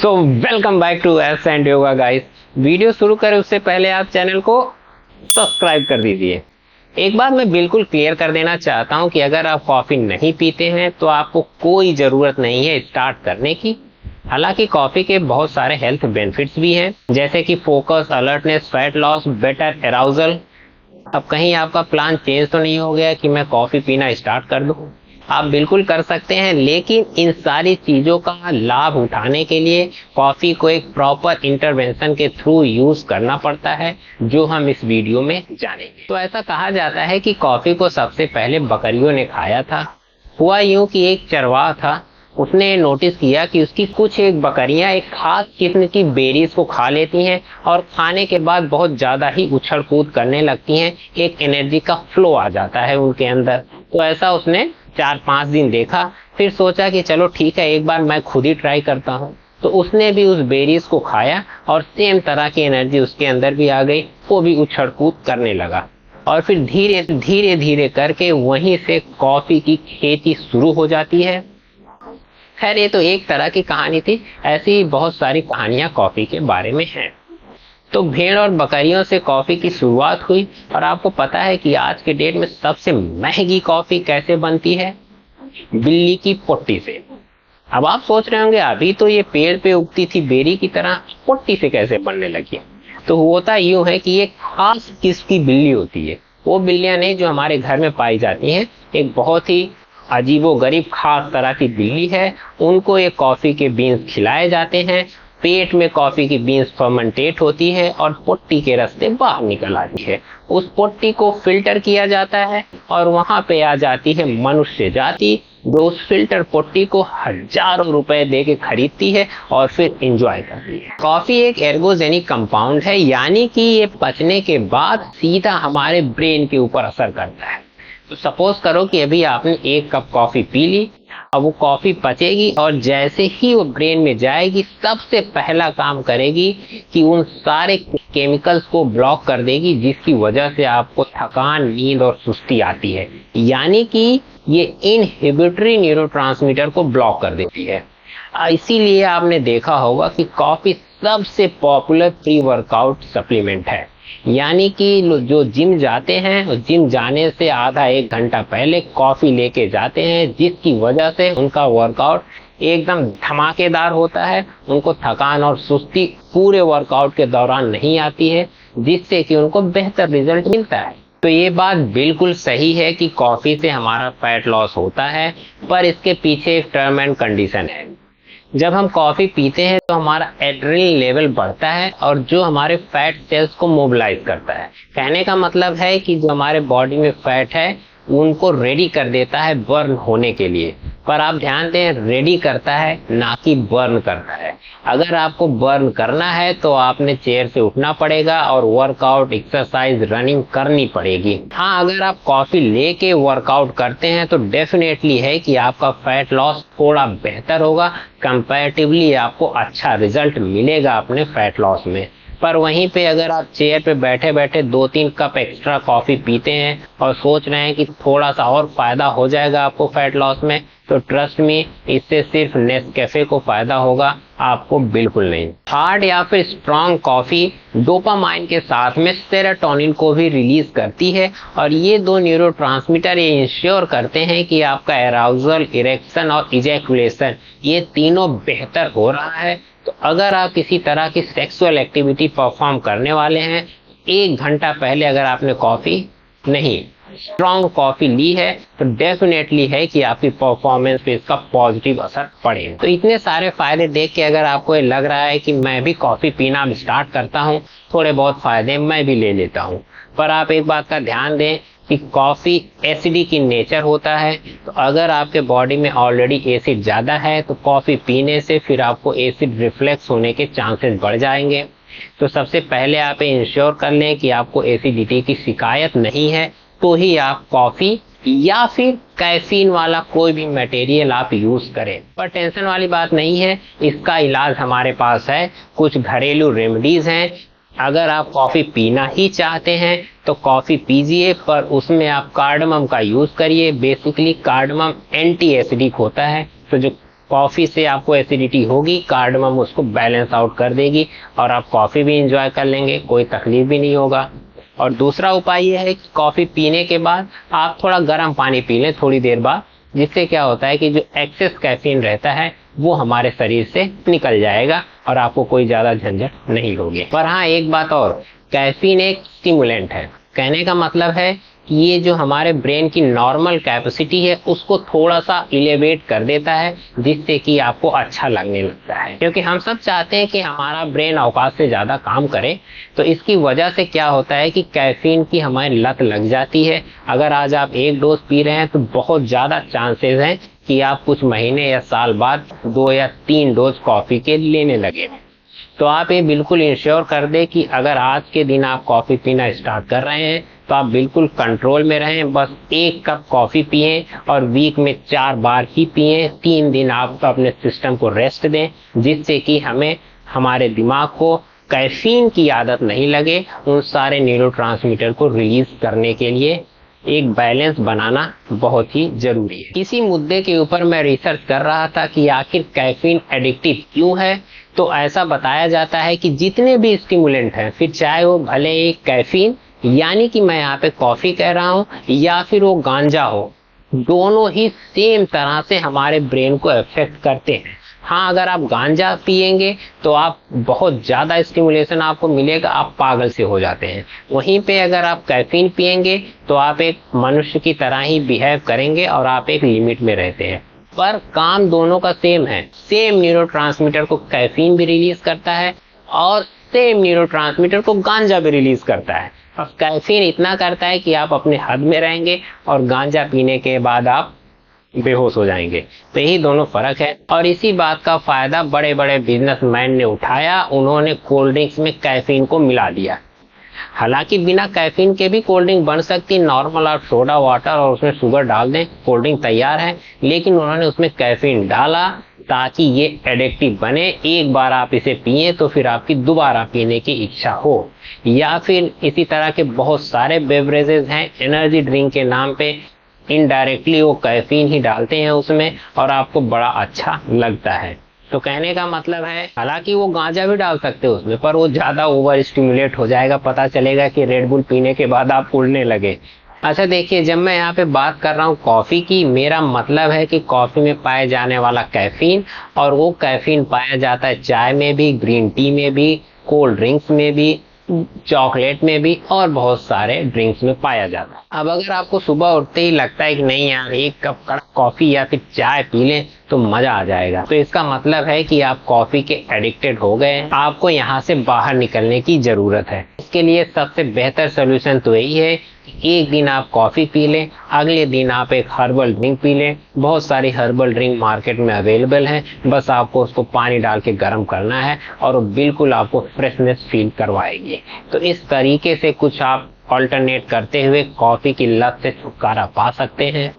So welcome back to S and yoga guys. Video शुरू करें उससे पहले आप चैनल को सब्सक्राइब कर दीजिए। एक बात मैं बिल्कुल क्लियर कर देना चाहता हूं कि अगर आप कॉफी नहीं पीते हैं तो आपको कोई ज़रूरत नहीं है स्टार्ट करने की। हालांकि कॉफी के बहुत सारे हेल्थ बेनिफिट्स भी हैं, जैसे कि focus, alertness, fat loss, better arousal. अब कहीं आपका प्लान चेंज तो नहीं हो गया कि मैं कॉफी पीना स्टार्ट कर दूं? आप बिल्कुल कर सकते हैं, लेकिन इन सारी चीजों का लाभ उठाने के लिए कॉफी को एक प्रॉपर इंटरवेंशन के थ्रू यूज करना पड़ता है, जो हम इस वीडियो में जानेंगे। तो ऐसा कहा जाता है कि कॉफी को सबसे पहले बकरियों ने खाया था। हुआ यूं कि एक चरवाहा था, उसने नोटिस किया कि उसकी कुछ एक बकरियां एक खास किस्म की बेरीज को खा लेती हैं और खाने के बाद बहुत ज्यादा ही उछल कूद करने लगती हैं। एक एनर्जी का फ्लो आ जाता है उनके अंदर। तो ऐसा उसने 4-5 दिन देखा, फिर सोचा कि चलो ठीक है, एक बार मैं खुद ही ट्राई करता हूँ। तो उसने भी उस बेरीज को खाया और सेम तरह की एनर्जी उसके अंदर भी आ गई। वो भी उछल कूद करने लगा और फिर धीरे धीरे धीरे करके वहीं से कॉफी की खेती शुरू हो जाती है। खैर, ये तो एक तरह की कहानी थी, ऐसी बहुत सारी कहानियां कॉफी के बारे में हैं। तो भेड़ और बकरियों से कॉफी की शुरुआत हुई, और आपको पता है कि आज के डेट में सबसे महंगी कॉफी कैसे बनती है? बिल्ली की पोट्टी से। अब आप सोच रहे होंगे, अभी तो ये पेड़ पे उगती थी बेरी की तरह, पोट्टी से कैसे बनने लगी? तो होता यूं है कि ये खास किस्म की बिल्ली होती है। वो बिल्लियां नहीं जो हमारे घर में पाई जाती हैं, एक बहुत ही अजीबोगरीब खास तरह की बिल्ली है। उनको ये कॉफी के बीन्स खिलाए जाते हैं, पेट में कॉफी की बीन्स फर्मेंटेट होती है और पोट्टी के रास्ते बाहर निकल आती है। उस पोट्टी को फिल्टर किया जाता है और वहां पे आ जाती है मनुष्य जाति, जो उस फिल्टर पोट्टी को हजारों रुपए दे के खरीदती है और फिर एंजॉय करती है। कॉफी एक एर्गोजेनिक कंपाउंड है, यानी कि ये पचने के बाद सीधा हमारे ब्रेन के ऊपर असर करता है। तो सपोज करो कि अभी आपने 1 कप कॉफी पी ली। अब वो कॉफी पचेगी और जैसे ही वो ब्रेन में जाएगी, सबसे पहला काम करेगी कि उन सारे केमिकल्स को ब्लॉक कर देगी, जिसकी वजह से आपको थकान, नींद और सुस्ती आती है। यानी कि ये इनहिबिटरी न्यूरोट्रांसमीटर को ब्लॉक कर देती है। इसीलिए आपने देखा होगा कि कॉफी सबसे पॉपुलर प्री वर्कआउट सप्लीमेंट है। यानी कि जो जिम जाते हैं, जिम जाने से आधा 1 घंटा पहले कॉफी लेके जाते हैं, जिसकी वजह से उनका वर्कआउट एकदम धमाकेदार होता है। उनको थकान और सुस्ती पूरे वर्कआउट के दौरान नहीं आती है, जिससे कि उनको बेहतर रिजल्ट मिलता है। तो ये बात बिल्कुल सही है कि कॉफी से हमारा फैट लॉस होता है, पर इसके पीछे एक टर्म एंड कंडीशन है। जब हम कॉफी पीते हैं तो हमारा एड्रेनलिन लेवल बढ़ता है और जो हमारे फैट सेल्स को मोबिलाइज करता है। कहने का मतलब है कि जो हमारे बॉडी में फैट है उनको रेडी कर देता है बर्न होने के लिए। पर आप ध्यान दें, रेडी करता है, ना कि बर्न करता है। अगर आपको बर्न करना है तो आपने चेयर से उठना पड़ेगा और वर्कआउट, एक्सरसाइज, रनिंग करनी पड़ेगी। हाँ, अगर आप कॉफी लेके वर्कआउट करते हैं तो डेफिनेटली है कि आपका फैट लॉस थोड़ा बेहतर होगा, कंपैरेटिवली आपको अच्छा रिजल्ट मिलेगा अपने फैट लॉस में। पर वहीं पे अगर आप चेयर पे बैठे बैठे 2-3 कप एक्स्ट्रा कॉफी पीते हैं और सोच रहे हैं कि थोड़ा सा और फायदा हो जाएगा आपको फैट लॉस में, तो ट्रस्ट मी, इससे सिर्फ नेस्कैफे को फायदा होगा, आपको बिल्कुल नहीं। हार्ड या फिर स्ट्रॉन्ग कॉफी डोपामाइन के साथ में सेरोटोनिन को भी रिलीज करती है, और ये 2 न्यूरोट्रांसमीटर ये इंश्योर करते हैं कि आपका एराउजल, इरेक्शन और इजैकुलेशन ये तीनों बेहतर हो रहा है। तो अगर आप किसी तरह की सेक्सुअल एक्टिविटी परफॉर्म करने वाले हैं, 1 घंटा पहले अगर आपने कॉफी नहीं, स्ट्रॉन्ग कॉफी ली है, तो डेफिनेटली है कि आपकी परफॉर्मेंस पे इसका पॉजिटिव असर पड़ेगा। तो इतने सारे फायदे देख के अगर आपको ये लग रहा है कि मैं भी कॉफी पीना स्टार्ट करता हूँ, थोड़े बहुत फायदे मैं भी ले लेता हूँ, पर आप एक बात का ध्यान दें कि कॉफी एसिडिक इन नेचर होता है। तो अगर आपके बॉडी में ऑलरेडी एसिड ज्यादा है तो कॉफी पीने से फिर आपको एसिड रिफ्लेक्स होने के चांसेस बढ़ जाएंगे। तो सबसे पहले आप इंश्योर कर लें कि आपको एसिडिटी की शिकायत नहीं है, तो ही आप कॉफी या फिर कैफीन वाला कोई भी मटेरियल आप यूज करें। पर टेंशन वाली बात नहीं है, इसका इलाज हमारे पास है। कुछ घरेलू रेमेडीज हैं। अगर आप कॉफी पीना ही चाहते हैं तो कॉफी पीजिए, पर उसमें आप कार्डमम का यूज करिए। बेसिकली कार्डमम एंटी एसिडिक होता है, तो जो कॉफी से आपको एसिडिटी होगी, कार्डमम उसको बैलेंस आउट कर देगी और आप कॉफी भी इंजॉय कर लेंगे, कोई तकलीफ भी नहीं होगा। और दूसरा उपाय यह है कि कॉफी पीने के बाद आप थोड़ा गर्म पानी पी लें थोड़ी देर बाद, जिससे क्या होता है कि जो एक्सेस कैफीन रहता है वो हमारे शरीर से निकल जाएगा और आपको कोई ज्यादा झंझट नहीं होगी। पर हाँ, एक बात और, कैफीन एक स्टिमुलेंट है। कहने का मतलब है कि ये जो हमारे ब्रेन की नॉर्मल कैपेसिटी है उसको थोड़ा सा इलेवेट कर देता है, जिससे कि आपको अच्छा लगने लगता है। क्योंकि हम सब चाहते हैं कि हमारा ब्रेन औकात से ज्यादा काम करे, तो इसकी वजह से क्या होता है कि कैफीन की हमारी लत लग जाती है। अगर आज आप 1 डोज पी रहे हैं तो बहुत ज्यादा चांसेस हैं कि आप कुछ महीने या साल बाद 2 या 3 डोज कॉफी के लेने लगे। तो आप ये बिल्कुल इंश्योर कर दे कि अगर आज के दिन आप कॉफी पीना स्टार्ट कर रहे हैं तो आप बिल्कुल कंट्रोल में रहें। बस 1 कप कॉफी पिएं और वीक में 4 बार ही पिएं। 3 दिन आप अपने सिस्टम को रेस्ट दें, जिससे कि हमारे दिमाग को कैफीन की आदत नहीं लगे। उन सारे न्यूरोट्रांसमीटर को रिलीज करने के लिए एक बैलेंस बनाना बहुत ही जरूरी है। इसी मुद्दे के ऊपर मैं रिसर्च कर रहा था कि आखिर कैफीन एडिक्टिव क्यों है। तो ऐसा बताया जाता है कि जितने भी स्टिमुलेंट हैं, फिर चाहे वो भले ही कैफीन यानी कि मैं यहाँ पे कॉफी कह रहा हूँ या फिर वो गांजा हो, दोनों ही सेम तरह से हमारे ब्रेन को अफेक्ट करते हैं। हाँ, अगर आप गांजा पिएंगे तो आप बहुत ज्यादा स्टिमुलेशन आपको मिलेगा, आप पागल से हो जाते हैं। वहीं पे अगर आप कैफीन पिएंगे तो आप एक मनुष्य की तरह ही बिहेव करेंगे और आप एक लिमिट में रहते हैं। पर काम दोनों का सेम है। सेम न्यूरोट्रांसमीटर को कैफीन भी रिलीज करता है और सेम न्यूरोट्रांसमीटर को गांजा भी रिलीज करता है। अब कैफीन इतना करता है कि आप अपने हद में रहेंगे और गांजा पीने के बाद आप बेहोश हो जाएंगे। तो यही दोनों फर्क है और इसी बात का फायदा बड़े बड़े बिजनेसमैन ने उठाया। उन्होंने कोल्ड ड्रिंक्स में कैफीन को मिला दिया। हालांकि बिना कैफीन के भी कोल्ड ड्रिंक बन सकती, नॉर्मल आप सोडा वाटर और उसमें शुगर डाल दें, कोल्ड ड्रिंक तैयार है। लेकिन उन्होंने उसमें कैफीन डाला ताकि ये एडिक्टिव बने। एक बार आप इसे पिए तो फिर आपकी दोबारा पीने की इच्छा हो। या फिर इसी तरह के बहुत सारे बेवरेजेस हैं एनर्जी ड्रिंक के नाम पे, इनडायरेक्टली वो कैफीन ही डालते हैं उसमें और आपको बड़ा अच्छा लगता है। तो कहने का मतलब है, हालांकि वो गांजा भी डाल सकते हो उसमें, पर वो ज्यादा ओवर स्टिमुलेट हो जाएगा। पता चलेगा कि रेड बुल पीने के बाद आप उड़ने लगे। अच्छा देखिए, जब मैं यहाँ पे बात कर रहा हूँ कॉफी की, मेरा मतलब है कि कॉफी में पाए जाने वाला कैफीन, और वो कैफीन पाया जाता है चाय में भी, ग्रीन टी में भी, कोल्ड ड्रिंक्स में भी, चॉकलेट में भी और बहुत सारे ड्रिंक्स में पाया जाता है। अब अगर आपको सुबह उठते ही लगता है कि नहीं यार 1 कप कड़क कॉफी या फिर चाय पी लें तो मजा आ जाएगा, तो इसका मतलब है कि आप कॉफी के एडिक्टेड हो गए हैं। आपको यहाँ से बाहर निकलने की जरूरत है। इसके लिए सबसे बेहतर सोल्यूशन तो यही है कि एक दिन आप कॉफी पी लें, अगले दिन आप एक हर्बल ड्रिंक पी लें। बहुत सारी हर्बल ड्रिंक मार्केट में अवेलेबल है, बस आपको उसको पानी डाल के गर्म करना है और वो बिल्कुल आपको फ्रेशनेस फील करवाएगी। तो इस तरीके से कुछ आप ऑल्टरनेट करते हुए कॉफी की लत से छुटकारा पा सकते हैं।